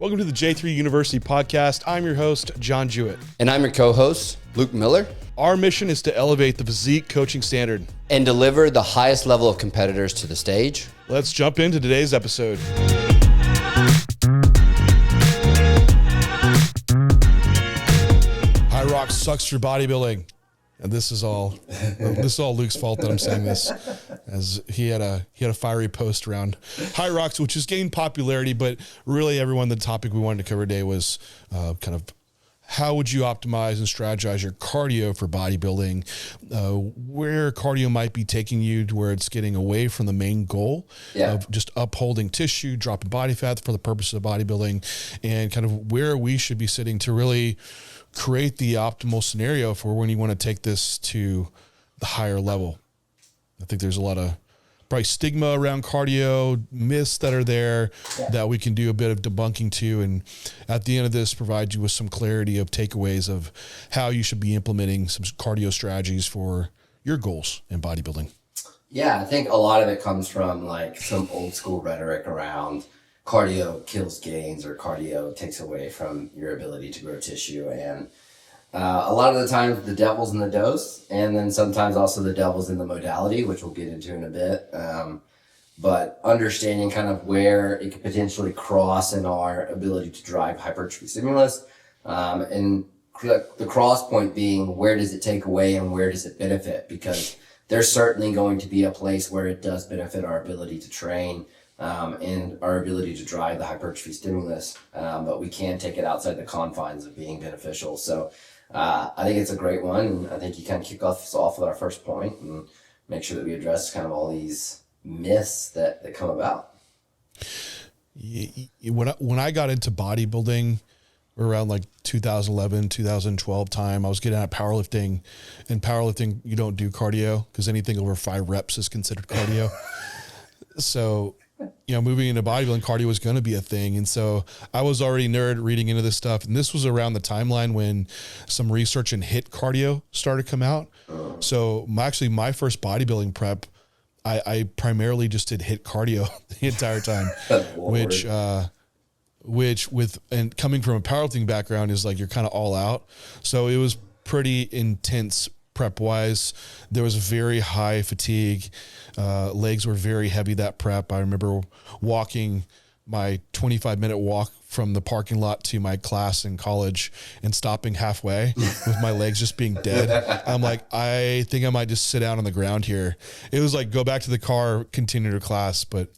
Welcome to the J3U University Podcast. I'm your host, John Jewett. And I'm your co-host, Luke Miller. Our mission is to elevate the physique coaching standard and deliver the highest level of competitors to the stage. Let's jump into today's episode. Hyrox sucks for bodybuilding. And this is all Luke's fault that I'm saying this, as he had a fiery post around Hyrox, which has gained popularity, but really everyone, the topic we wanted to cover today was kind of how would you optimize and strategize your cardio for bodybuilding, where cardio might be taking you to where it's getting away from the main goal of just upholding tissue, dropping body fat for the purpose of bodybuilding, and kind of where we should be sitting to really create the optimal scenario for when you want to take this to the higher level. I think there's a lot of probably stigma around cardio, myths that are there that we can do a bit of debunking to, and at the end of this, provide you with some clarity of takeaways of how you should be implementing some cardio strategies for your goals in bodybuilding. Yeah, I think a lot of it comes from like some old school rhetoric around cardio kills gains or cardio takes away from your ability to grow tissue. And a lot of the times the devil's in the dose, and then sometimes also the devil's in the modality, which we'll get into in a bit. But understanding kind of where it could potentially cross in our ability to drive hypertrophy stimulus, and the cross point being where does it take away and where does it benefit? Because there's certainly going to be a place where it does benefit our ability to train, and our ability to drive the hypertrophy stimulus, but we can take it outside the confines of being beneficial. So I think it's a great one, and I think you kind of kick us off with our first point and make sure that we address kind of all these myths that come about. When I got into bodybuilding around like 2011, 2012 time, I was getting out of powerlifting. In powerlifting, you don't do cardio because anything over 5 reps is considered cardio. So, moving into bodybuilding, cardio was going to be a thing. And so I was already nerd reading into this stuff. And this was around the timeline when some research in HIIT cardio started to come out. So my first bodybuilding prep, I primarily just did HIIT cardio the entire time, which and coming from a powerlifting background is like, you're kind of all out. So it was pretty intense prep wise. There was very high fatigue. Legs were very heavy that prep. I remember walking my 25-minute walk from the parking lot to my class in college and stopping halfway with my legs just being dead. I'm like, I think I might just sit down on the ground here. It was like, go back to the car, continue to class. But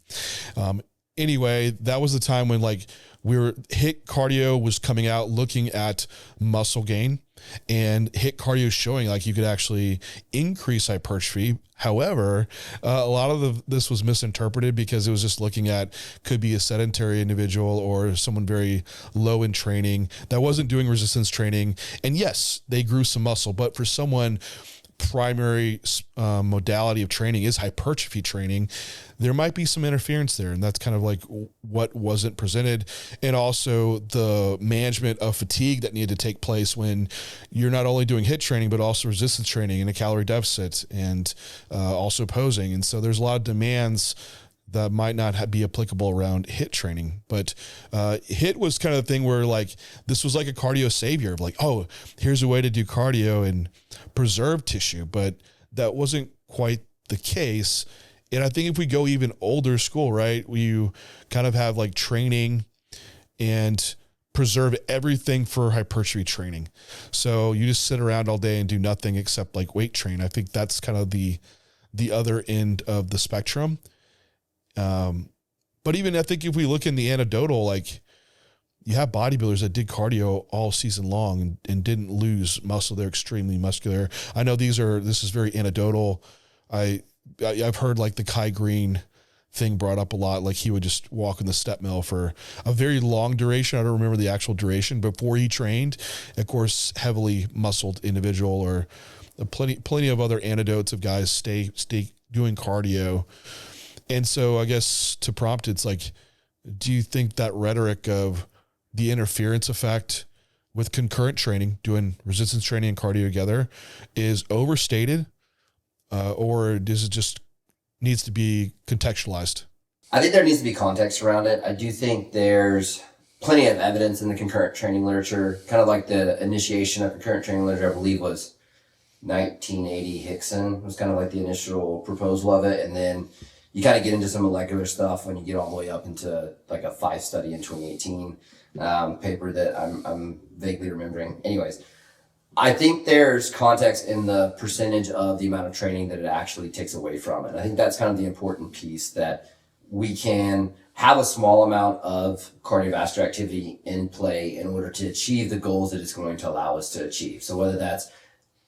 anyway, that was the time when like HIIT cardio was coming out, looking at muscle gain, and HIIT cardio showing like you could actually increase hypertrophy. However, a lot of this was misinterpreted because it was just looking at could be a sedentary individual or someone very low in training that wasn't doing resistance training. And yes, they grew some muscle, but for someone primary modality of training is hypertrophy training, there might be some interference there. And that's kind of like what wasn't presented. And also the management of fatigue that needed to take place when you're not only doing HIIT training, but also resistance training and a calorie deficit and also posing. And so there's a lot of demands that might not be applicable around HIIT training. But HIIT was kind of the thing where like, this was like a cardio savior of like, oh, here's a way to do cardio and preserve tissue. But that wasn't quite the case. And I think if we go even older school, right, you kind of have like training and preserve everything for hypertrophy training. So you just sit around all day and do nothing except like weight train. I think that's kind of the other end of the spectrum. But even I think if we look in the anecdotal, like you have bodybuilders that did cardio all season long and didn't lose muscle. They're extremely muscular. I know this is very anecdotal. I've heard like the Kai Green thing brought up a lot. Like he would just walk in the step mill for a very long duration. I don't remember the actual duration before he trained. Of course, heavily muscled individual, or plenty of other anecdotes of guys stay doing cardio. And so I guess to prompt, it's like, do you think that rhetoric of the interference effect with concurrent training, doing resistance training and cardio together, is overstated, or does it just needs to be contextualized? I think there needs to be context around it. I do think there's plenty of evidence in the concurrent training literature, kind of like the initiation of concurrent training literature, I believe was 1980. Hickson was kind of like the initial proposal of it. And then you kind of get into some molecular stuff when you get all the way up into like a 5 study in 2018 paper that I'm vaguely remembering. Anyways, I think there's context in the percentage of the amount of training that it actually takes away from it. I think that's kind of the important piece, that we can have a small amount of cardiovascular activity in play in order to achieve the goals that it's going to allow us to achieve. So whether that's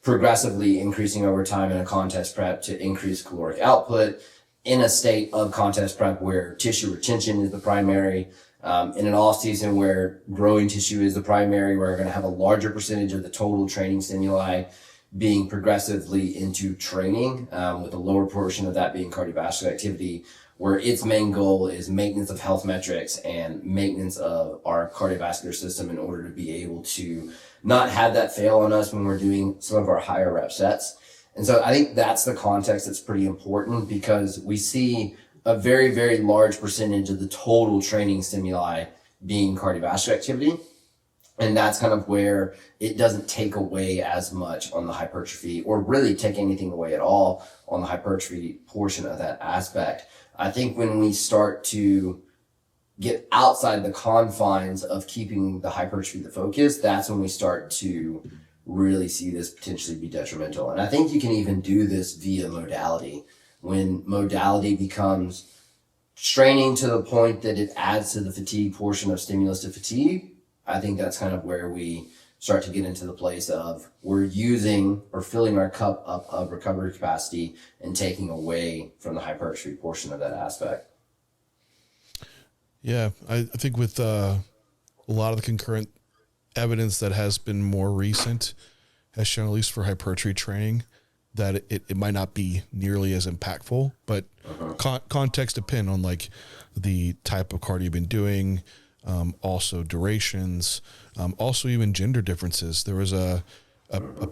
progressively increasing over time in a contest prep to increase caloric output, in a state of contest prep where tissue retention is the primary, in an off season where growing tissue is the primary, where we're going to have a larger percentage of the total training stimuli being progressively into training, with a lower portion of that being cardiovascular activity, where its main goal is maintenance of health metrics and maintenance of our cardiovascular system in order to be able to not have that fail on us when we're doing some of our higher rep sets. And so I think that's the context that's pretty important, because we see a very, very large percentage of the total training stimuli being cardiovascular activity. And that's kind of where it doesn't take away as much on the hypertrophy, or really take anything away at all on the hypertrophy portion of that aspect. I think when we start to get outside the confines of keeping the hypertrophy the focus, that's when we start to really see this potentially be detrimental. And I think you can even do this via modality. When modality becomes straining to the point that it adds to the fatigue portion of stimulus to fatigue, I think that's kind of where we start to get into the place of we're using or filling our cup up of recovery capacity and taking away from the hypertrophy portion of that aspect. Yeah, I think with a lot of the concurrent evidence that has been more recent has shown, at least for hypertrophy training, that it might not be nearly as impactful, but context depend on like the type of cardio you've been doing, also durations, also even gender differences. There was a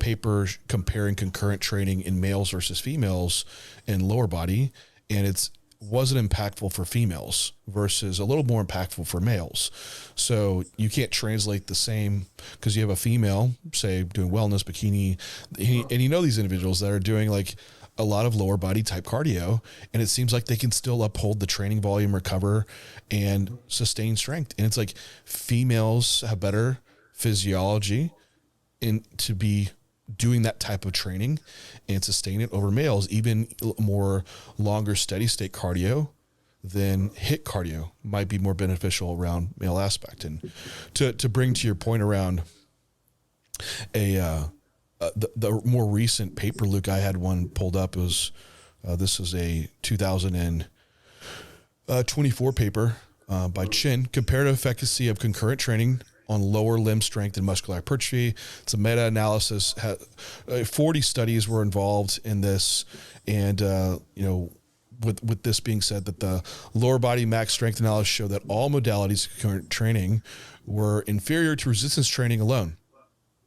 paper comparing concurrent training in males versus females in lower body, and it wasn't impactful for females versus a little more impactful for males. So you can't translate the same, because you have a female, say, doing wellness, bikini, and you know these individuals that are doing like a lot of lower body type cardio, and it seems like they can still uphold the training volume, recover, and sustain strength. And it's like females have better physiology to be doing that type of training and sustain it over males. Even more longer steady state cardio than HIIT cardio might be more beneficial around male aspect. And to bring to your point around the more recent paper, Luke, I had one pulled up. It was this was a 2024 paper by Chin, comparative efficacy of concurrent training on lower limb strength and muscular hypertrophy. It's a meta-analysis. 40 studies were involved in this, and with this being said, that the lower body max strength analysis showed that all modalities of concurrent training were inferior to resistance training alone.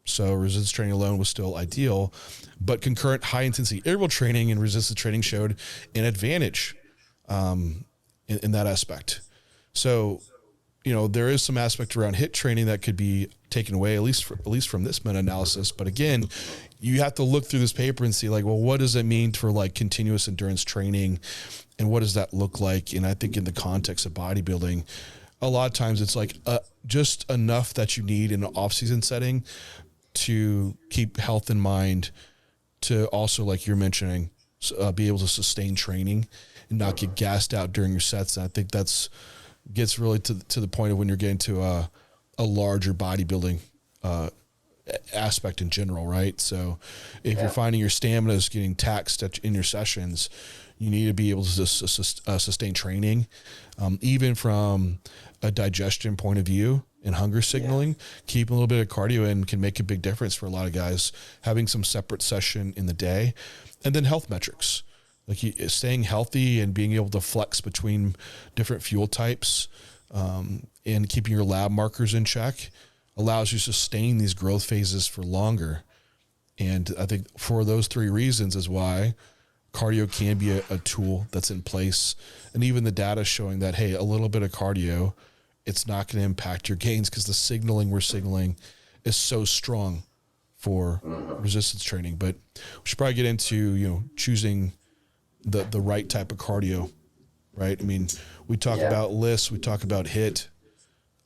So resistance training alone was still ideal, but concurrent high-intensity interval training and resistance training showed an advantage in that aspect. So, there is some aspect around HIIT training that could be taken away, at least from this meta-analysis. But again, you have to look through this paper and see, like, well, what does it mean for like continuous endurance training, and what does that look like? And I think in the context of bodybuilding, a lot of times it's like just enough that you need in an off-season setting to keep health in mind, to also, like you're mentioning, be able to sustain training and not get gassed out during your sets. And I think gets really to the point of when you're getting to a larger bodybuilding aspect in general, right? So if you're finding your stamina is getting taxed in your sessions, you need to be able to sustain training, even from a digestion point of view and hunger signaling. Keeping a little bit of cardio in can make a big difference for a lot of guys, having some separate session in the day. And then health metrics, like staying healthy and being able to flex between different fuel types, and keeping your lab markers in check allows you to sustain these growth phases for longer. And I think for those 3 reasons is why cardio can be a tool that's in place. And even the data showing that, hey, a little bit of cardio it's not going to impact your gains because the signaling we're signaling is so strong for resistance training. But we should probably get into, choosing the right type of cardio, right? I mean, we talk about lists, we talk about HIIT.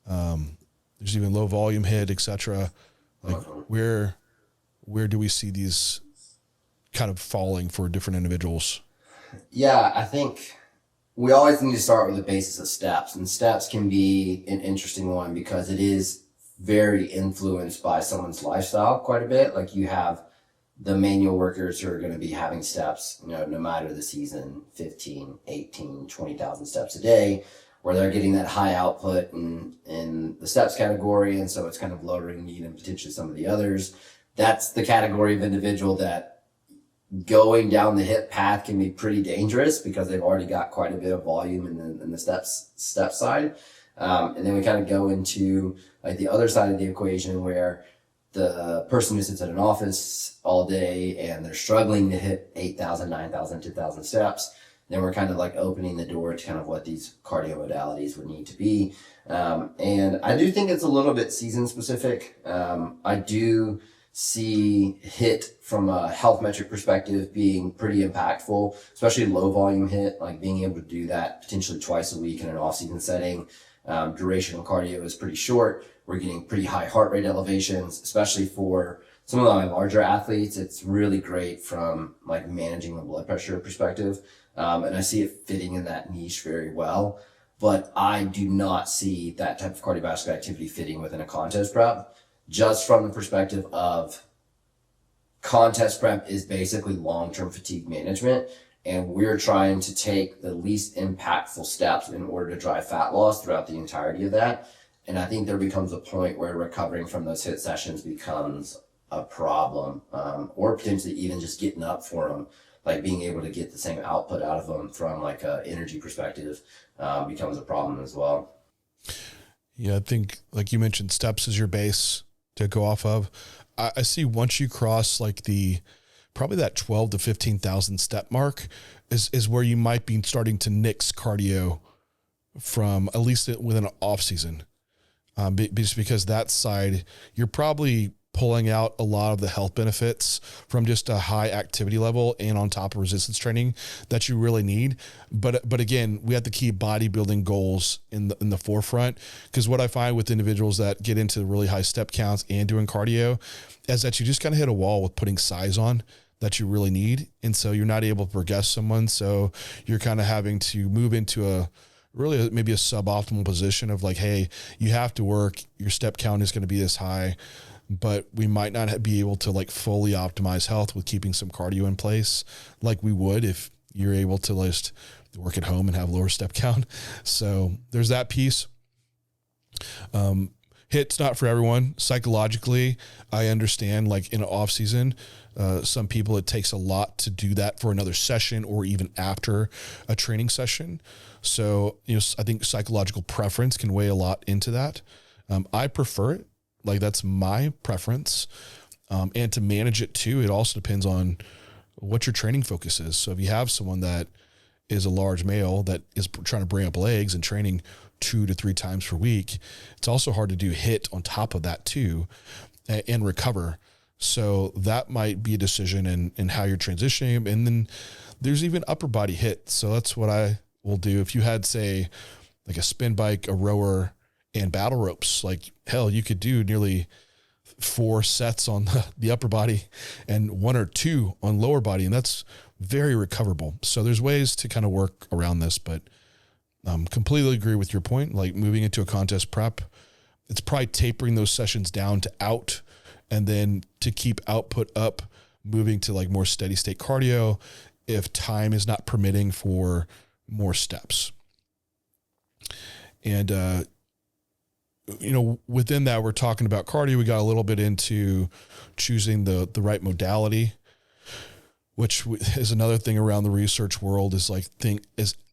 There's even low volume HIIT, et cetera. Like where do we see these kind of falling for different individuals? Yeah, I think we always need to start with the basis of steps, and steps can be an interesting one because it is very influenced by someone's lifestyle quite a bit. Like you have the manual workers who are going to be having steps, no matter the season, 15, 18, 20,000 steps a day, where they're getting that high output in the steps category. And so it's kind of lowering need and potentially some of the others. That's the category of individual that going down the HIIT path can be pretty dangerous because they've already got quite a bit of volume in the step side. And then we kind of go into like the other side of the equation where the person who sits at an office all day and they're struggling to hit 8,000, 9,000, 2,000 steps. Then we're kind of like opening the door to kind of what these cardio modalities would need to be. And I do think it's a little bit season specific. I do see HIIT from a health metric perspective being pretty impactful, especially low volume HIIT, like being able to do that potentially twice a week in an off season setting. Duration of cardio is pretty short. We're getting pretty high heart rate elevations, especially for some of my larger athletes. It's really great from like managing the blood pressure perspective. And I see it fitting in that niche very well, but I do not see that type of cardiovascular activity fitting within a contest prep, just from the perspective of contest prep is basically long-term fatigue management. And we're trying to take the least impactful steps in order to drive fat loss throughout the entirety of that. And I think there becomes a point where recovering from those HIIT sessions becomes a problem, or potentially even just getting up for them, like being able to get the same output out of them from like a energy perspective, becomes a problem as well. Yeah, I think like you mentioned, steps is your base to go off of. I see once you cross like probably that 12 to 15,000 step mark is where you might be starting to nix cardio from, at least within an off season. Just because that side, you're probably pulling out a lot of the health benefits from just a high activity level and on top of resistance training that you really need. But again, we have to keep bodybuilding goals in the forefront, because what I find with individuals that get into really high step counts and doing cardio is that you just kind of hit a wall with putting size on that you really need. And so you're not able to progress someone. So you're kind of having to move into maybe a suboptimal position of like, hey, you have to work, your step count is going to be this high, but we might not be able to like fully optimize health with keeping some cardio in place like we would if you're able to just work at home and have lower step count. So there's that piece. HIIT's not for everyone. Psychologically, I understand, like in an off season, some people, it takes a lot to do that for another session or even after a training session. So, I think psychological preference can weigh a lot into that. I prefer it. Like that's my preference. And to manage it too, it also depends on what your training focus is. So if you have someone that is a large male that is trying to bring up legs and training 2 to 3 times per week, it's also hard to do HIIT on top of that too and recover. So that might be a decision in how you're transitioning. And then there's even upper body HIIT. So that's what I will do. If you had, say, like a spin bike, a rower, and battle ropes, like hell, you could do nearly 4 sets on the upper body and 1 or 2 on lower body. And that's very recoverable. So there's ways to kind of work around this, but completely agree with your point. Like moving into a contest prep, it's probably tapering those sessions down to out, and then to keep output up, moving to like more steady state cardio if time is not permitting for more steps. And, within that, we're talking about cardio. We got a little bit into choosing the right modality, which is another thing around the research world, is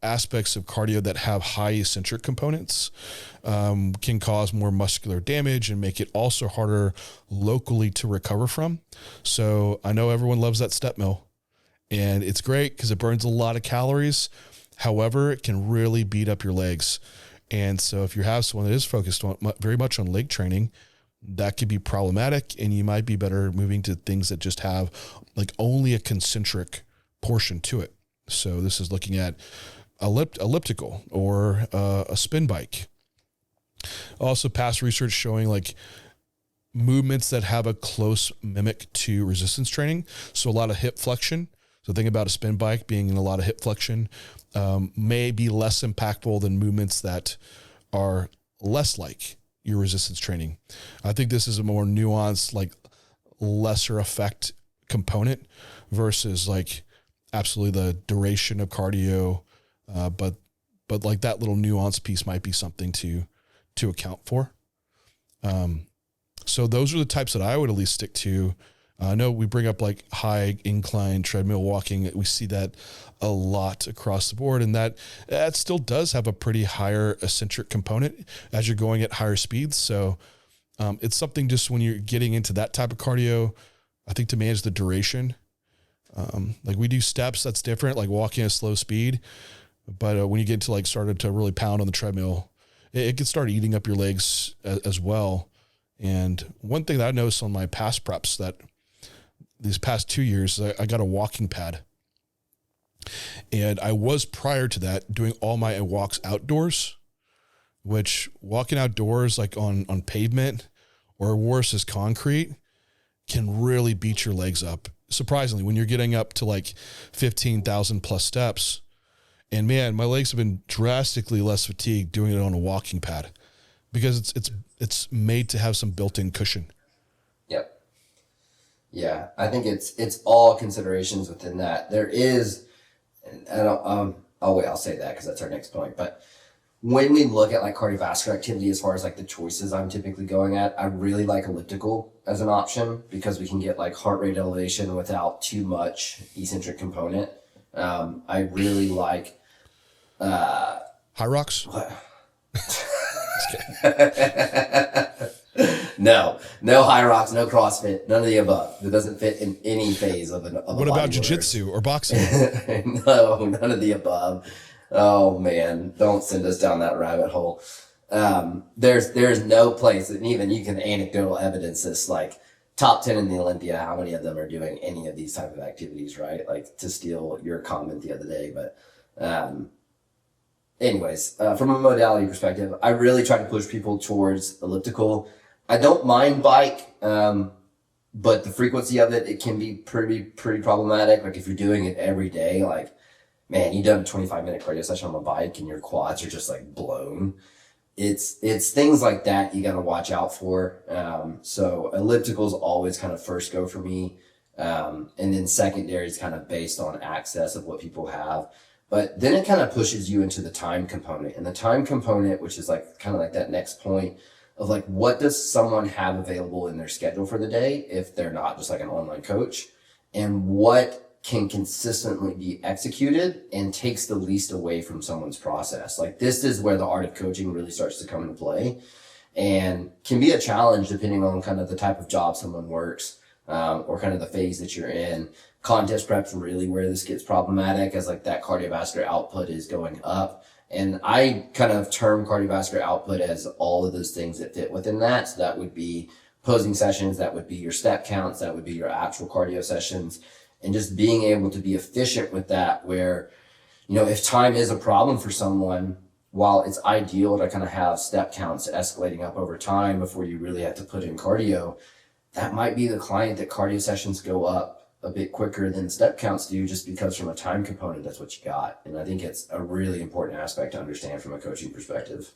aspects of cardio that have high eccentric components can cause more muscular damage and make it also harder locally to recover from. So I know everyone loves that step mill, and it's great because it burns a lot of calories. However, it can really beat up your legs. And so if you have someone that is focused on very much on leg training, that could be problematic, and you might be better moving to things that just have like only a concentric portion to it. So this is looking at elliptical or a spin bike. Also, past research showing like movements that have a close mimic to resistance training. So a lot of hip flexion. So think about a spin bike being in a lot of hip flexion, may be less impactful than movements that are less like your resistance training. I think this is a more nuanced, like lesser effect component versus like absolutely the duration of cardio. But like that little nuance piece might be something to account for. So those are the types that I would at least stick to. I know we bring up like high incline treadmill walking. We see that a lot across the board, and that still does have a pretty higher eccentric component as you're going at higher speeds. So it's something just when you're getting into that type of cardio, I think to manage the duration. Like we do steps, that's different, like walking at a slow speed. But when you get to like started to really pound on the treadmill, it can start eating up your legs as well. And one thing that I noticed on my past preps that these past 2 years, I got a walking pad. And I was prior to that doing all my walks outdoors, which walking outdoors like on pavement or worse as concrete can really beat your legs up. Surprisingly, when you're getting up to like 15,000 plus steps. And man, my legs have been drastically less fatigued doing it on a walking pad because it's made to have some built-in cushion. Yep. Yeah, I think it's all considerations within that. There is, and I'll say that because that's our next point. But when we look at like cardiovascular activity, as far as like the choices I'm typically going at, I really like elliptical as an option because we can get like heart rate elevation without too much eccentric component. I really like Hyrox. No Hyrox, no CrossFit, none of the above. It doesn't fit in any phase of a What about jiu-jitsu or boxing? No, none of the above. Oh man, don't send us down that rabbit hole. There's no place, and even you can anecdotal evidence this, like top 10 in the Olympia, how many of them are doing any of these type of activities, right? Like to steal your comment the other day, but anyways, from a modality perspective, I really try to push people towards elliptical. I don't mind bike, but the frequency of it can be pretty problematic. Like if you're doing it every day, like, man, you've done a 25-minute cardio session on a bike and your quads are just like blown. It's things like that you got to watch out for. So elliptical is always kind of first go for me. And then secondary is kind of based on access of what people have. But then it kind of pushes you into the time component, and the time component, which is like kind of like that next point of like, what does someone have available in their schedule for the day if they're not just like an online coach, and what can consistently be executed and takes the least away from someone's process. Like this is where the art of coaching really starts to come into play and can be a challenge depending on kind of the type of job someone works, or kind of the phase that you're in. Contest prep's really where this gets problematic as like that cardiovascular output is going up. And I kind of term cardiovascular output as all of those things that fit within that. So that would be posing sessions, that would be your step counts, that would be your actual cardio sessions, and just being able to be efficient with that where, you know, if time is a problem for someone, while it's ideal to kind of have step counts escalating up over time before you really have to put in cardio, that might be the client that cardio sessions go up a bit quicker than step counts do, just because from a time component, that's what you got. And I think it's a really important aspect to understand from a coaching perspective.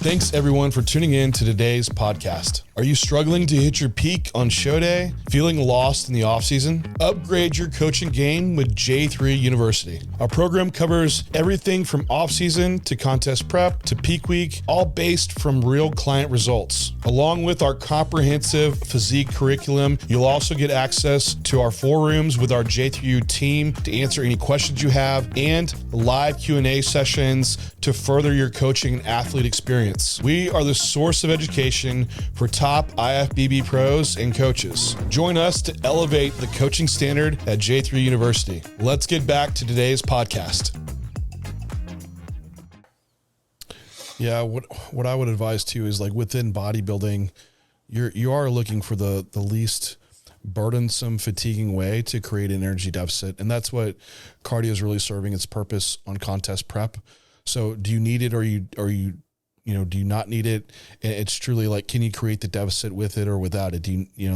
Thanks everyone for tuning in to today's podcast. Are you struggling to hit your peak on show day? Feeling lost in the off season? Upgrade your coaching game with J3 University. Our program covers everything from off season to contest prep to peak week, all based from real client results. Along with our comprehensive physique curriculum, you'll also get access to our 4 rooms with our J3U team to answer any questions you have, and live Q&A sessions to further your coaching and athlete experience. We are the source of education for top IFBB pros and coaches. Join us to elevate the coaching standard at J3 University. Let's get back to today's podcast. Yeah. What I would advise too is like within bodybuilding, you are looking for the least burdensome, fatiguing way to create an energy deficit. And that's what cardio is really serving its purpose on contest prep. So do you need it or do you not need it? And it's truly like, can you create the deficit with it or without it?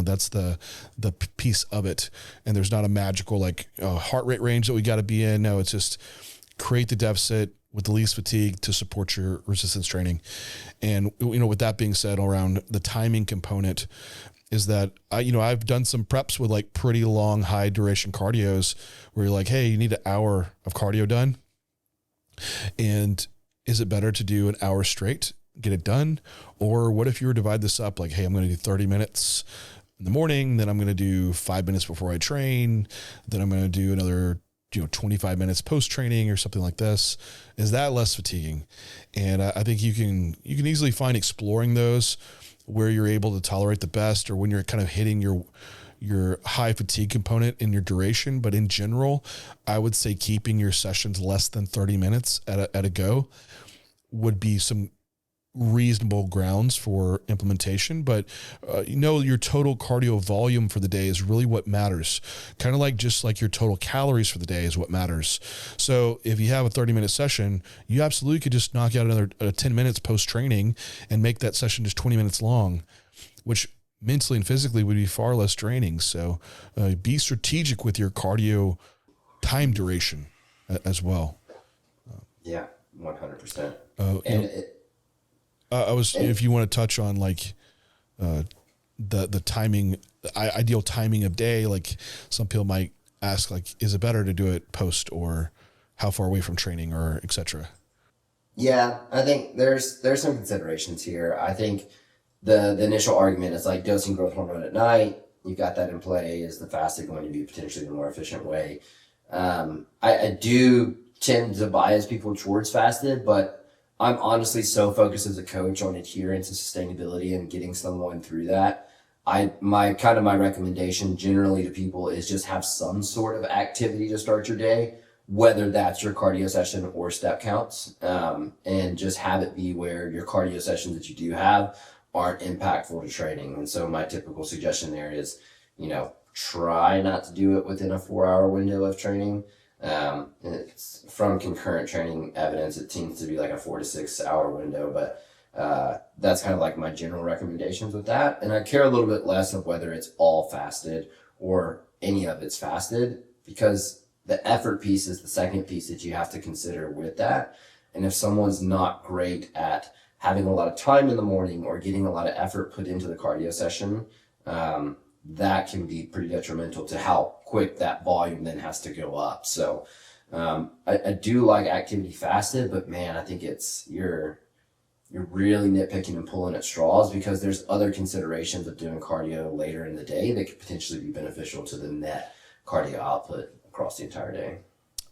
That's the piece of it. And there's not a magical like heart rate range that we got to be in. No, it's just create the deficit with the least fatigue to support your resistance training. And, with that being said, around the timing component is that I've done some preps with like pretty long, high duration cardios where you're like, hey, you need an hour of cardio done. And is it better to do an hour straight, get it done? Or what if you were to divide this up like, hey, I'm going to do 30 minutes in the morning, then I'm going to do 5 minutes before I train, then I'm going to do another 25 minutes post-training or something like this. Is that less fatiguing? And I think you can easily find exploring those where you're able to tolerate the best or when you're kind of hitting your high fatigue component in your duration. But in general, I would say keeping your sessions less than 30 minutes at a go would be some reasonable grounds for implementation. But your total cardio volume for the day is really what matters. Kind of like just like your total calories for the day is what matters. So if you have a 30-minute session, you absolutely could just knock out another 10 minutes post-training and make that session just 20 minutes long, which mentally and physically would be far less draining. So be strategic with your cardio time duration as well. Yeah, 100%. If you want to touch on like the timing, the ideal timing of day, like some people might ask, like, is it better to do it post or how far away from training or et cetera? Yeah, I think there's some considerations here. I think the initial argument is like dosing growth hormone at night. You've got that in play. Is the fasted going to be potentially the more efficient way? I do tend to bias people towards fasted, but I'm honestly so focused as a coach on adherence and sustainability and getting someone through that. My recommendation generally to people is just have some sort of activity to start your day, whether that's your cardio session or step counts, and just have it be where your cardio sessions that you do have aren't impactful to training. And so my typical suggestion there is, try not to do it within a 4-hour window of training. And it's from concurrent training evidence, it tends to be like a 4 to 6 hour window, but that's kind of like my general recommendations with that. And I care a little bit less of whether it's all fasted or any of it's fasted, because the effort piece is the second piece that you have to consider with that. And if someone's not great at having a lot of time in the morning or getting a lot of effort put into the cardio session, that can be pretty detrimental to how quick that volume then has to go up. So I do like activity fasted, but man, I think you're really nitpicking and pulling at straws, because there's other considerations of doing cardio later in the day that could potentially be beneficial to the net cardio output across the entire day.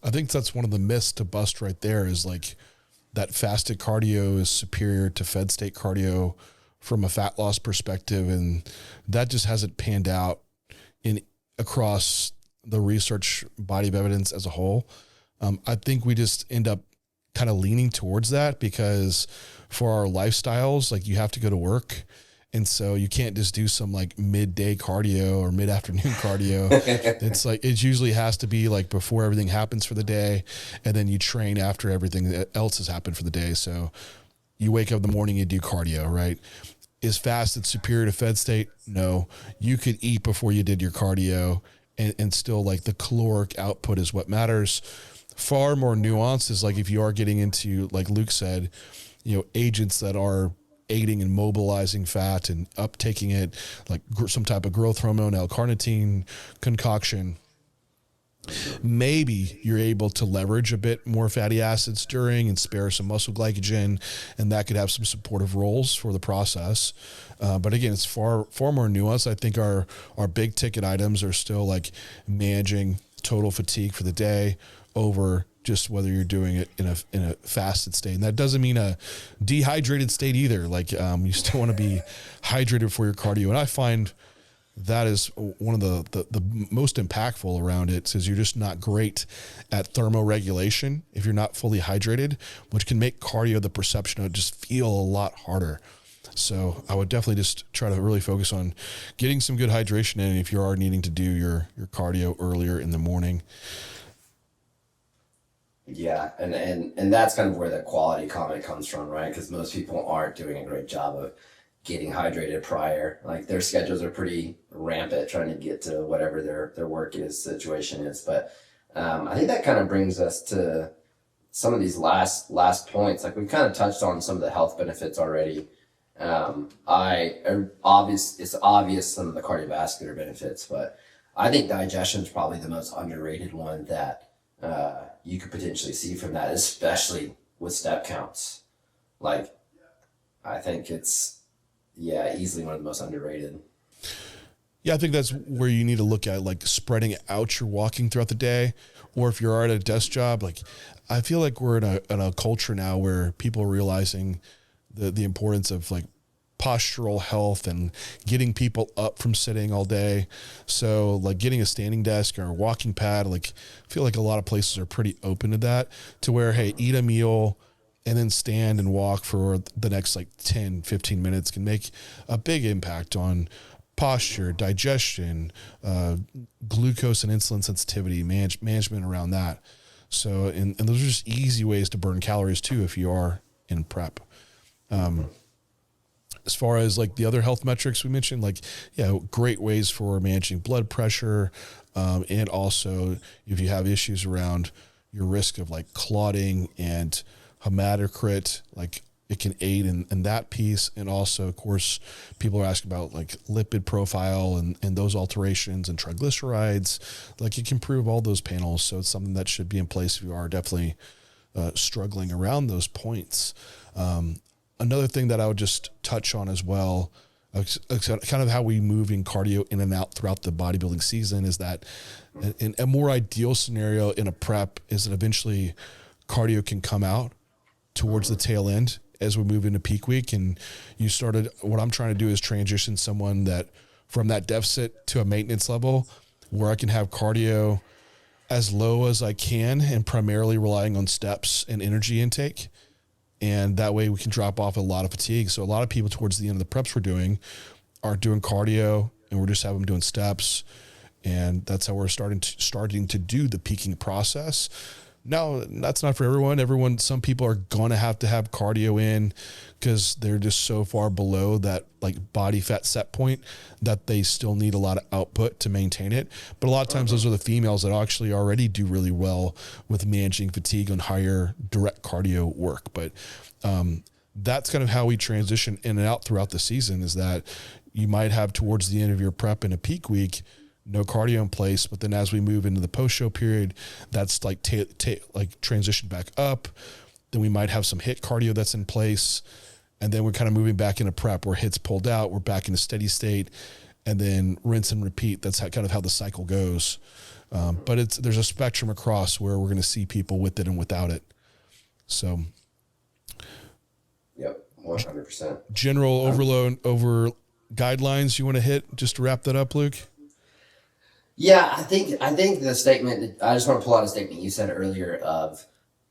I think that's one of the myths to bust right there, is like that fasted cardio is superior to fed state cardio from a fat loss perspective. And that just hasn't panned out across the research body of evidence as a whole. I think we just end up kind of leaning towards that because for our lifestyles, like you have to go to work. And so you can't just do some like midday cardio or mid-afternoon cardio. It's like, it usually has to be like before everything happens for the day. And then you train after everything else has happened for the day. So you wake up in the morning, you do cardio, right? Is fasted superior to fed state? No. You could eat before you did your cardio and still like the caloric output is what matters. Far more nuanced is like if you are getting into, like Luke said, agents that are aiding and mobilizing fat and uptaking it, like some type of growth hormone, L-carnitine concoction. Maybe you're able to leverage a bit more fatty acids during and spare some muscle glycogen, and that could have some supportive roles for the process. But again, it's far more nuanced. I think our big ticket items are still like managing total fatigue for the day over just whether you're doing it in a fasted state. And that doesn't mean a dehydrated state either. Like you still want to be hydrated for your cardio. And I find that is one of the most impactful around it, is you're just not great at thermoregulation if you're not fully hydrated, which can make cardio, the perception of it, just feel a lot harder. So I would definitely just try to really focus on getting some good hydration in if you are needing to do your cardio earlier in the morning. Yeah, and that's kind of where the quality comment comes from, right? Because most people aren't doing a great job of getting hydrated prior. Like, their schedules are pretty rampant trying to get to whatever their work situation is. But I think that kind of brings us to some of these last points. Like, we've kind of touched on some of the health benefits already. It's obvious some of the cardiovascular benefits, but I think digestion is probably the most underrated one that you could potentially see from that, especially with step counts. Like, I think it's, easily one of the most underrated. Yeah, I think that's where you need to look at, like, spreading out your walking throughout the day, or if you're at a desk job. Like, I feel like we're in a culture now where people are realizing the importance of, like, postural health and getting people up from sitting all day. So, like, getting a standing desk or a walking pad, like, I feel like a lot of places are pretty open to that, to where, hey, eat a meal and then stand and walk for the next, like, 10, 15 minutes can make a big impact on posture, digestion, glucose and insulin sensitivity, management around that. So, and those are just easy ways to burn calories too if you are in prep. As far as, like, the other health metrics we mentioned, like, great ways for managing blood pressure, and also if you have issues around your risk of, like, clotting and hematocrit, like, it can aid in that piece. And also, of course, people are asking about, like, lipid profile and those alterations and triglycerides. Like, it can improve all those panels. So it's something that should be in place if you are definitely struggling around those points. Another thing that I would just touch on as well, kind of how we move in cardio in and out throughout the bodybuilding season, is that in a more ideal scenario in a prep is that eventually cardio can come out towards the tail end as we move into peak week. And what I'm trying to do is transition someone that from that deficit to a maintenance level where I can have cardio as low as I can and primarily relying on steps and energy intake. And that way we can drop off a lot of fatigue. So a lot of people towards the end of the preps we're doing are doing cardio, and we're just having them doing steps. And that's how we're starting to do the peaking process. Now, that's not for everyone. Some people are going to have cardio in because they're just so far below that, like, body fat set point that they still need a lot of output to maintain it. But a lot of times those are the females that actually already do really well with managing fatigue on higher direct cardio work. But that's kind of how we transition in and out throughout the season, is that you might have towards the end of your prep in a peak week no cardio in place, but then as we move into the post-show period, that's like transition back up. Then we might have some HIIT cardio that's in place, and then we're kind of moving back into prep where HIIT's pulled out, we're back in a steady state, and then rinse and repeat. That's kind of how the cycle goes. But there's a spectrum across where we're going to see people with it and without it. So, yep, 100%. General over guidelines you want to hit just to wrap that up, Luke? Yeah, I think the statement, I just want to pull out a statement you said earlier of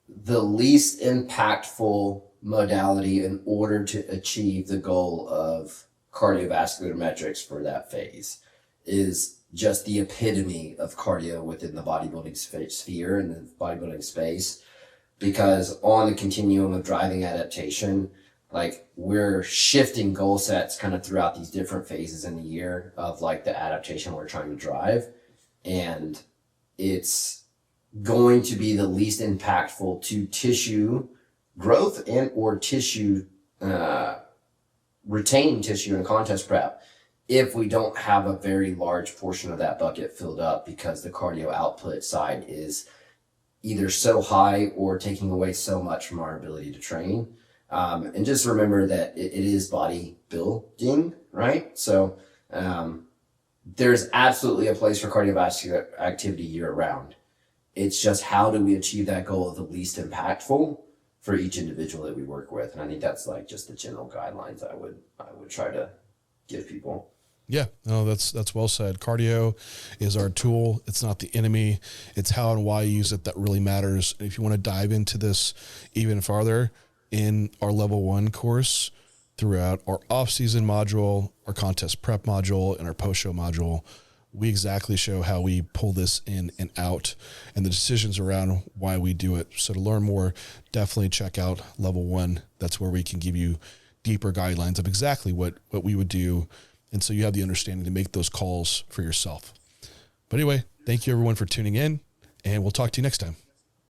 the least impactful modality in order to achieve the goal of cardiovascular metrics for that phase is just the epitome of cardio within the bodybuilding sphere and the bodybuilding space. Because on the continuum of driving adaptation, like, we're shifting goal sets kind of throughout these different phases in the year of, like, the adaptation we're trying to drive. And it's going to be the least impactful to tissue growth and or tissue, retaining tissue in contest prep if we don't have a very large portion of that bucket filled up, because the cardio output side is either so high or taking away so much from our ability to train. And just remember that it is bodybuilding, right? So, there's absolutely a place for cardiovascular activity year round. It's just, how do we achieve that goal of the least impactful for each individual that we work with? And I think that's, like, just the general guidelines I would try to give people. Yeah, no, that's well said. Cardio is our tool. It's not the enemy. It's how and why you use it that really matters. And if you want to dive into this even farther in our level 1 course, throughout our off-season module, our contest prep module, and our post-show module, we exactly show how we pull this in and out and the decisions around why we do it. So to learn more, definitely check out level 1. That's where we can give you deeper guidelines of exactly what we would do. And so you have the understanding to make those calls for yourself. But anyway, thank you everyone for tuning in, and we'll talk to you next time.